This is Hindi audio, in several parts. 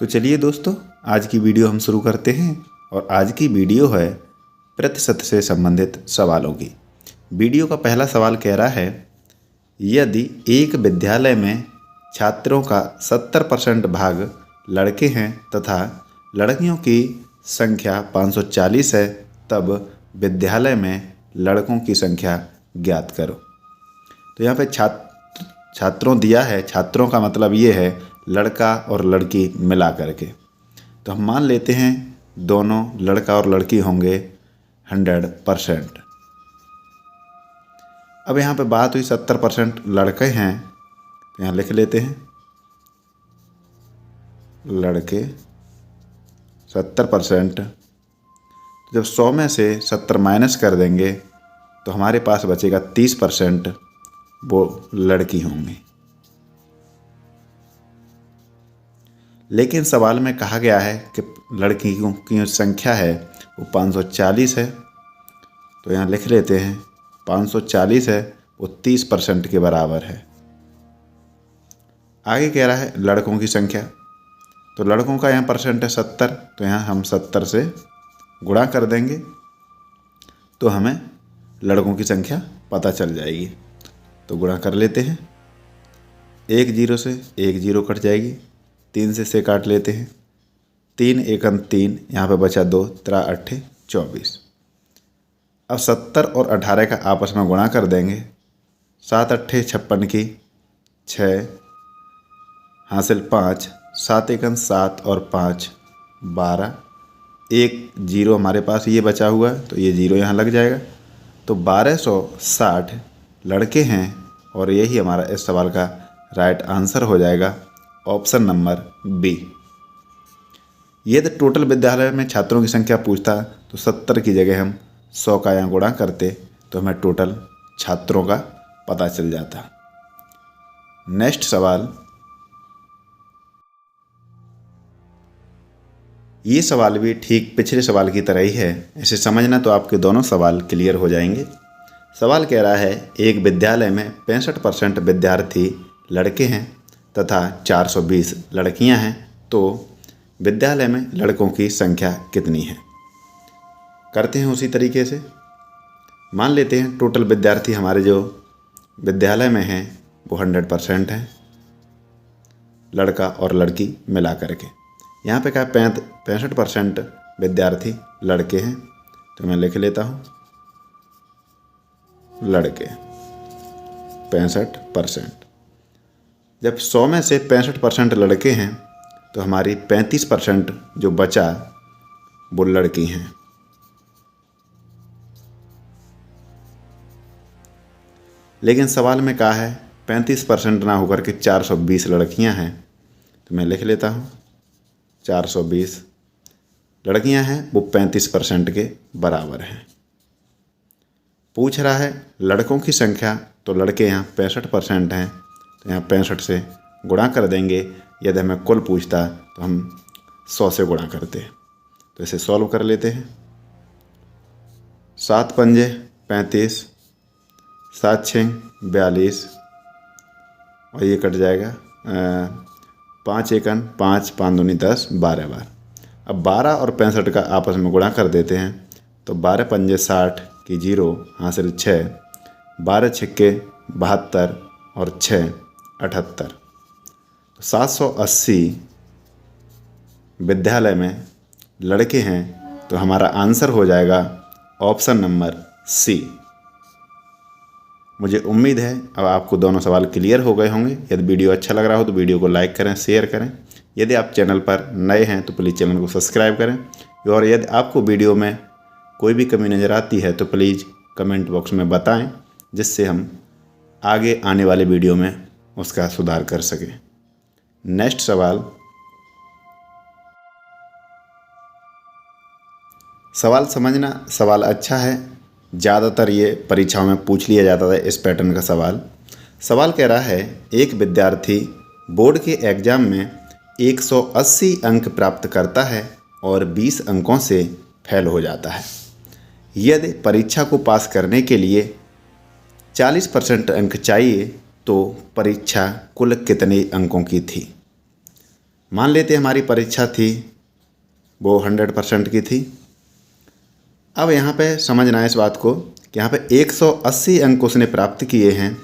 तो चलिए दोस्तों, आज की वीडियो हम शुरू करते हैं। और आज की वीडियो है प्रतिशत से संबंधित सवालों की। वीडियो का पहला सवाल कह रहा है, यदि एक विद्यालय में छात्रों का 70% भाग लड़के हैं तथा लड़कियों की संख्या 540 है, तब विद्यालय में लड़कों की संख्या ज्ञात करो। तो यहाँ पे छात्रों दिया है। छात्रों का मतलब ये है लड़का और लड़की मिला करके। तो हम मान लेते हैं दोनों लड़का और लड़की होंगे 100%। अब यहाँ पे बात हुई 70% लड़के हैं, तो यहाँ लिख लेते हैं लड़के 70%। जब 100 में से 70 माइनस कर देंगे तो हमारे पास बचेगा 30%, वो लड़की होंगी। लेकिन सवाल में कहा गया है कि लड़कियों की संख्या है वो 540 है, तो यहाँ लिख लेते हैं 540 है, वो 30% के बराबर है। आगे कह रहा है लड़कों की संख्या, तो लड़कों का यहाँ परसेंट है 70, तो यहाँ हम 70 से गुणा कर देंगे तो हमें लड़कों की संख्या पता चल जाएगी। तो गुणा कर लेते हैं, 1 0 से 1 0 कट जाएगी, 3 से काट लेते हैं, 3 एकम 3, यहाँ पे बचा 2, 3 8 24। अब 70 और 18 का आपस में गुणा कर देंगे, 7 8 56 की 6 हासिल 5, 7 एकम 7 और 5 12, 1 0 हमारे पास ये बचा हुआ है, तो ये 0 यहाँ लग जाएगा। तो 1260 लड़के हैं और यही हमारा इस सवाल का राइट आंसर हो जाएगा, ऑप्शन नंबर बी। यदि टोटल विद्यालय में छात्रों की संख्या पूछता तो 70 की जगह हम 100 का यहाँ गुणा करते तो हमें टोटल छात्रों का पता चल जाता। नेक्स्ट सवाल, ये सवाल भी ठीक पिछले सवाल की तरह ही है। इसे समझना तो आपके दोनों सवाल क्लियर हो जाएंगे। सवाल कह रहा है, एक विद्यालय में 65% विद्यार्थी लड़के हैं तथा 420 लड़कियां हैं, तो विद्यालय में लड़कों की संख्या कितनी है। करते हैं उसी तरीके से। मान लेते हैं टोटल विद्यार्थी हमारे जो विद्यालय में हैं वो 100% हैं, लड़का और लड़की मिला करके। यहाँ पे क्या 65% विद्यार्थी लड़के हैं, तो मैं लिख लेता हूँ लड़के 65%। जब 100 में से 65% लड़के हैं तो हमारी 35% जो बचा वो लड़की हैं। लेकिन सवाल में कहा है 35% ना होकर के 420 लड़कियां हैं, तो मैं लिख लेता हूँ 420 लड़कियां हैं, वो 35% के बराबर हैं। पूछ रहा है लड़कों की संख्या, तो लड़के यहाँ 65% हैं, तो यहाँ 65 से गुणा कर देंगे। यदि हमें कुल पूछता तो हम 100 से गुणा करते। तो इसे सॉल्व कर लेते हैं। 7 पंजे 35, 7 6 42 और ये कट जाएगा 5 एकन 5, 5 दूनी 10, 12 बार। अब 12 और 65 का आपस में गुणा कर देते हैं, तो 12 पंजे 60 की 0 हासिल 6, 12 छक्के 72 और 6 78। तो 780 विद्यालय में लड़के हैं, तो हमारा आंसर हो जाएगा ऑप्शन नंबर सी। मुझे उम्मीद है अब आपको दोनों सवाल क्लियर हो गए होंगे। यदि वीडियो अच्छा लग रहा हो तो वीडियो को लाइक करें, शेयर करें। यदि आप चैनल पर नए हैं तो प्लीज़ चैनल को सब्सक्राइब करें। और यदि आपको वीडियो में कोई भी कमी नज़र आती है तो प्लीज़ कमेंट बॉक्स में बताएं, जिससे हम आगे आने वाले वीडियो में उसका सुधार कर सकें। नेक्स्ट सवाल समझना। सवाल अच्छा है, ज़्यादातर ये परीक्षाओं में पूछ लिया जाता था इस पैटर्न का सवाल। सवाल कह रहा है, एक विद्यार्थी बोर्ड के एग्ज़ाम में 180 अंक प्राप्त करता है और 20 अंकों से फेल हो जाता है। यदि परीक्षा को पास करने के लिए 40% अंक चाहिए तो परीक्षा कुल कितने अंकों की थी। मान लेते हमारी परीक्षा थी वो 100% की थी। अब यहाँ पे समझना है इस बात को कि यहाँ पे 180 अंक उसने प्राप्त किए हैं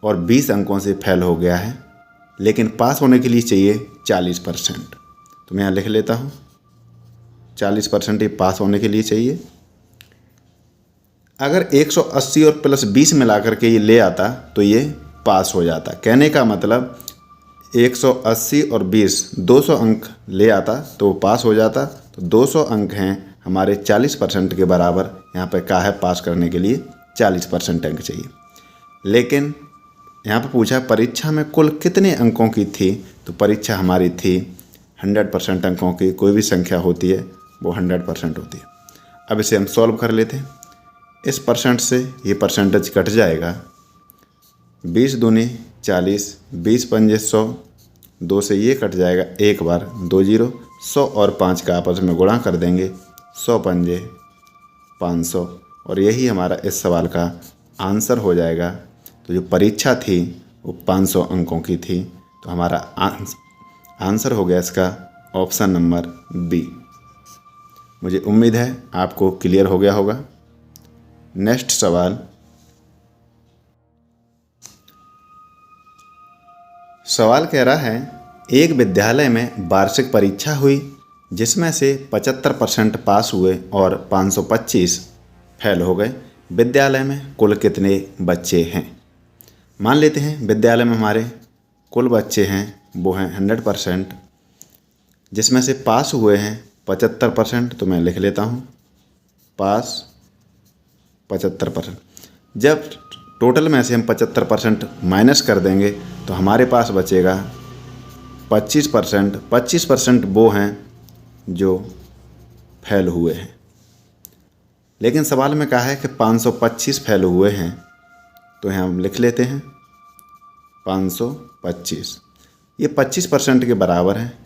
और 20 अंकों से फेल हो गया है, लेकिन पास होने के लिए चाहिए 40%। तो मैं यहाँ लिख लेता हूँ 40% ये पास होने के लिए चाहिए। अगर 180 और प्लस 20 मिला करके ये ले आता तो ये पास हो जाता। कहने का मतलब 180 और 20 200 अंक ले आता तो वो पास हो जाता। तो 200 अंक हैं हमारे 40% के बराबर। यहाँ पे कहा है पास करने के लिए 40% अंक चाहिए। लेकिन यहाँ पे पूछा परीक्षा में कुल कितने अंकों की थी, तो परीक्षा हमारी थी 100% अंकों की। कोई भी संख्या होती है वो 100% होती है। अब इसे हम सॉल्व कर लेते हैं। इस परसेंट से ये परसेंटेज कट जाएगा। 20 दूनी 40, 20 पंजे 100, 2 से ये कट जाएगा, एक बार 2 जीरो, 100 और 5 का आपस में गुणा कर देंगे, 100 पंजे 500, और यही हमारा इस सवाल का आंसर हो जाएगा। तो जो परीक्षा थी वो 500 अंकों की थी। तो हमारा आंसर हो गया इसका ऑप्शन नंबर बी। मुझे उम्मीद है आपको क्लियर हो गया होगा। नेक्स्ट सवाल कह रहा है एक विद्यालय में वार्षिक परीक्षा हुई जिसमें से 75% पास हुए और 525 फेल हो गए। विद्यालय में कुल कितने बच्चे हैं? मान लेते हैं विद्यालय में हमारे कुल बच्चे हैं वो हैं 100%, जिसमें से पास हुए हैं 75%। तो मैं लिख लेता हूँ पास 75%। जब टोटल में से हम 75% माइनस कर देंगे तो हमारे पास बचेगा 25%। 25% वो हैं जो फेल हुए हैं। लेकिन सवाल में कहा है कि 525 फेल हुए हैं, तो यहाँ हम लिख लेते हैं 525। ये 25% के बराबर है,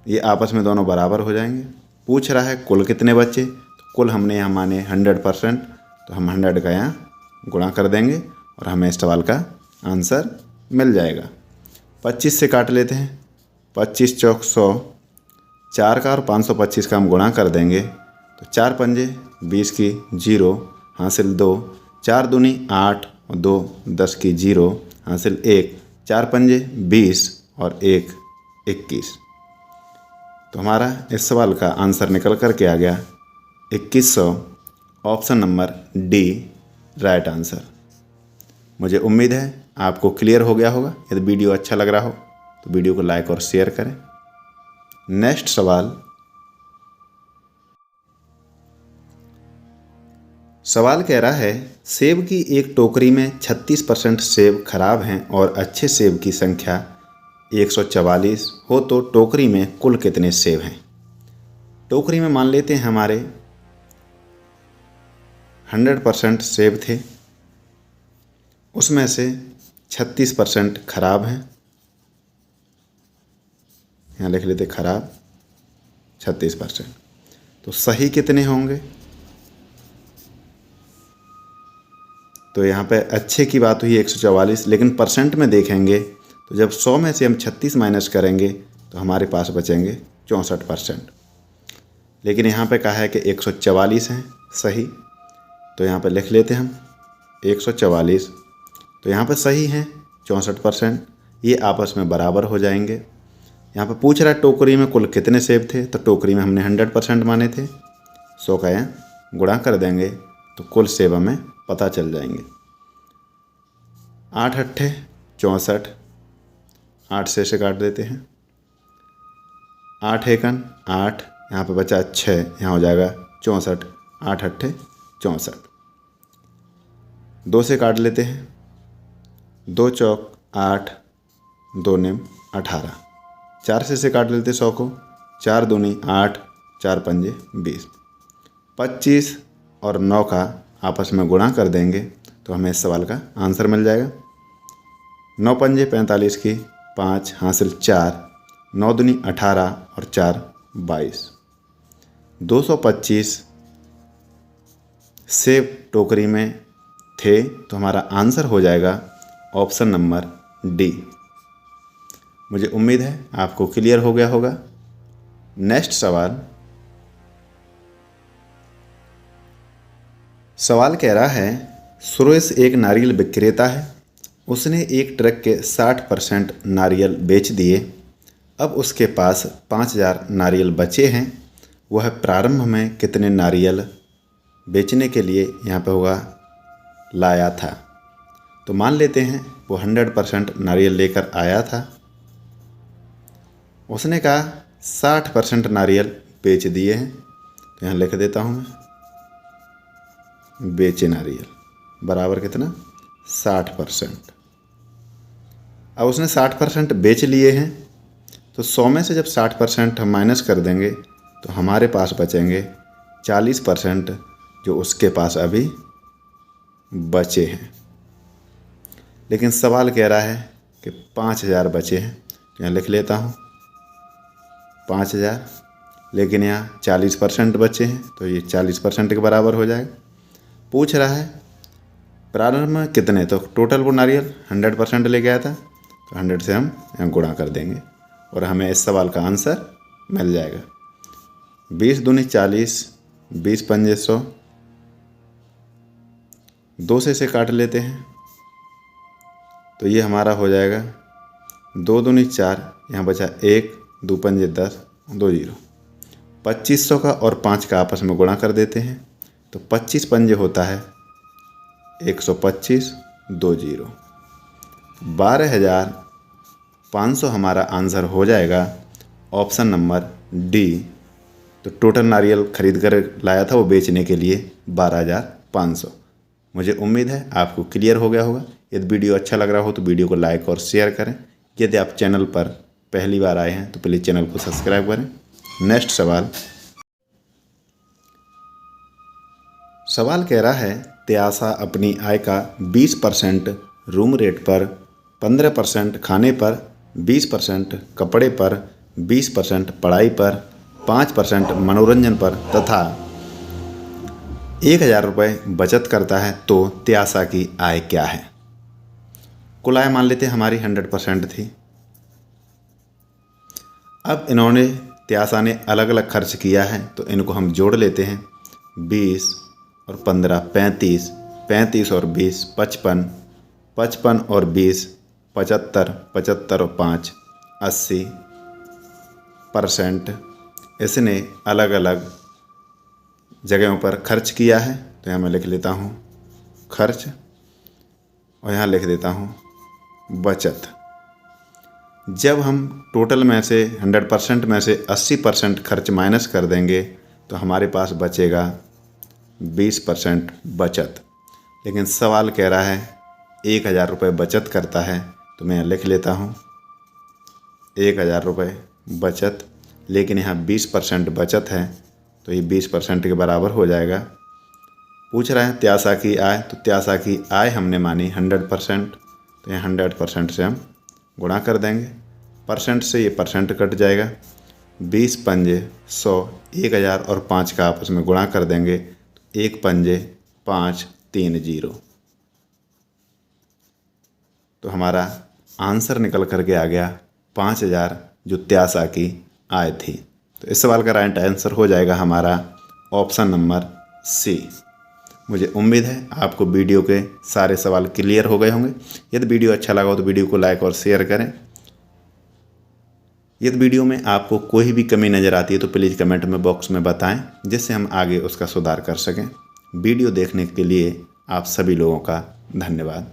ये आपस में दोनों बराबर हो जाएंगे। पूछ रहा है कुल कितने बच्चे, तो कुल हमने यहाँ माने 100%, तो हम 100 का यहाँ गुणा कर देंगे और हमें इस सवाल का आंसर मिल जाएगा। 25 से काट लेते हैं, 25 चौक 100, 4 का और 525 का हम गुणा कर देंगे तो 4 पंजे 20 की 0 हासिल 2, 4 दूनी 8 और 2 10 की 0 हासिल 1, 4 पंजे 20 और 1 21। तो हमारा इस सवाल का आंसर निकल कर के आ गया 2100। Option number D right answer. मुझे उम्मीद है आपको क्लियर हो गया होगा। यदि वीडियो अच्छा लग रहा हो तो वीडियो को लाइक और शेयर करें। नेक्स्ट सवाल कह रहा है सेब की एक टोकरी में 36% सेब खराब हैं और अच्छे सेब की संख्या 144 हो तो टोकरी में कुल कितने सेब हैं? टोकरी में मान लेते हैं हमारे 100% सेब थे, उसमें से 36% खराब हैं। यहाँ लिख लेते खराब 36%। तो सही कितने होंगे? तो यहाँ पे अच्छे की बात हुई 144, लेकिन परसेंट में देखेंगे तो जब 100 में से हम 36 माइनस करेंगे तो हमारे पास बचेंगे 64%। लेकिन यहाँ पे कहा है कि 144 हैं सही, तो यहाँ पे लिख लेते हम 144। तो यहाँ पे सही हैं 64%, ये आपस में बराबर हो जाएंगे। यहाँ पे पूछ रहा है टोकरी में कुल कितने सेब थे, तो टोकरी में हमने 100% माने थे, 100 का यहाँ गुणा कर देंगे तो कुल सेब हमें पता चल जाएंगे। 8 अट्ठे 64, 8 से काट देते हैं, 8 एकन 8, यहाँ पे बचा 6, यहाँ हो जाएगा 64, 8 अट्ठे 64। 2 से काट लेते हैं, 2 चौक 8, 2 नेम 18। 4 से काट लेते 100 को, 4 दूनी 8, 4 पंजे 20। 25 और 9 का आपस में गुणा कर देंगे तो हमें इस सवाल का आंसर मिल जाएगा। 9 पंजे 45 की 5 हासिल 4, 9 दूनी 18 और 4 22। 225 सेब टोकरी में थे, तो हमारा आंसर हो जाएगा ऑप्शन नंबर डी। मुझे उम्मीद है आपको क्लियर हो गया होगा। नेक्स्ट सवाल कह रहा है, सुरेश एक नारियल विक्रेता है। उसने एक ट्रक के 60% नारियल बेच दिए। अब उसके पास 5000 नारियल बचे हैं। वह प्रारंभ में कितने नारियल बेचने के लिए यहाँ पे होगा लाया था। तो मान लेते हैं वो 100% नारियल लेकर आया था। उसने कहा 60% नारियल बेच दिए हैं। तो यहाँ लिख देता हूँ मैं, बेचे नारियल बराबर कितना 60%। अब उसने 60% बेच लिए हैं, तो 100 में से जब 60% हम माइनस कर देंगे तो हमारे पास बचेंगे 40% जो उसके पास अभी बचे हैं। लेकिन सवाल कह रहा है कि 5000 बचे हैं। तो यहाँ लिख लेता हूँ 5000, लेकिन यहाँ 40% बचे हैं तो ये 40% के बराबर हो जाएगा। पूछ रहा है प्रारंभ में कितने, तो टोटल वो नारियल 100% ले गया था, तो 100 से हम यहाँ गुणा कर देंगे और हमें इस सवाल का आंसर मिल जाएगा। 20 दूनी 40, 20 पंजे 100, 2 से इसे काट लेते हैं तो ये हमारा हो जाएगा 2 दूनी 4, यहाँ बचा 1, 2 पंजे 10, 2 0। 2500 का और 5 का आपस में गुणा कर देते हैं तो 25 पंजे होता है 125, 2 0। 12,500 हमारा आंसर हो जाएगा ऑप्शन नंबर डी। तो टोटल नारियल खरीद कर लाया था वो बेचने के लिए 12,500। मुझे उम्मीद है आपको क्लियर हो गया होगा। यदि वीडियो अच्छा लग रहा हो तो वीडियो को लाइक और शेयर करें। यदि आप चैनल पर पहली बार आए हैं तो प्लीज़ चैनल को सब्सक्राइब करें। नेक्स्ट सवाल कह रहा है, त्यासा अपनी आय का 20% रूम रेट पर, 15% खाने पर, 20% कपड़े पर, 20% पढ़ाई पर, 5% मनोरंजन पर तथा 1000 रुपये बचत करता है, तो त्यासा की आय क्या है। कुल आय मान लेते हैं हमारी 100% थी। अब इन्होंने त्यासा ने अलग अलग खर्च किया है तो इनको हम जोड़ लेते हैं। 20 और 15 35, 35 और 20 55, 55 और 20 75, 75 और 5 80%। इसने अलग अलग जगहों पर खर्च किया है तो यहाँ मैं लिख लेता हूँ खर्च और यहाँ लिख देता हूँ बचत। जब हम टोटल में से 100% में से 80% खर्च माइनस कर देंगे तो हमारे पास बचेगा 20% बचत। लेकिन सवाल कह रहा है 1000 रुपये बचत करता है तो मैं लिख लेता हूँ 1000 रुपये बचत, लेकिन यहाँ 20% बचत है तो ये 20% के बराबर हो जाएगा। पूछ रहा है त्यासा की आय, तो त्यासा की आय हमने मानी 100%, तो यहाँ 100% से हम गुणा कर देंगे। परसेंट से ये परसेंट कट जाएगा। 20 पंजे 100, 1000 और 5 का आपस में गुणा कर देंगे तो 1 पंजे 5 3 0। तो हमारा आंसर निकल करके आ गया 5000 जो त्यासा की आय थी। तो इस सवाल का राइट आंसर हो जाएगा हमारा ऑप्शन नंबर सी। मुझे उम्मीद है आपको वीडियो के सारे सवाल क्लियर हो गए होंगे। यदि वीडियो अच्छा लगा हो तो वीडियो को लाइक और शेयर करें। यदि वीडियो में आपको कोई भी कमी नज़र आती है तो प्लीज़ कमेंट में बॉक्स में बताएं, जिससे हम आगे उसका सुधार कर सकें। वीडियो देखने के लिए आप सभी लोगों का धन्यवाद।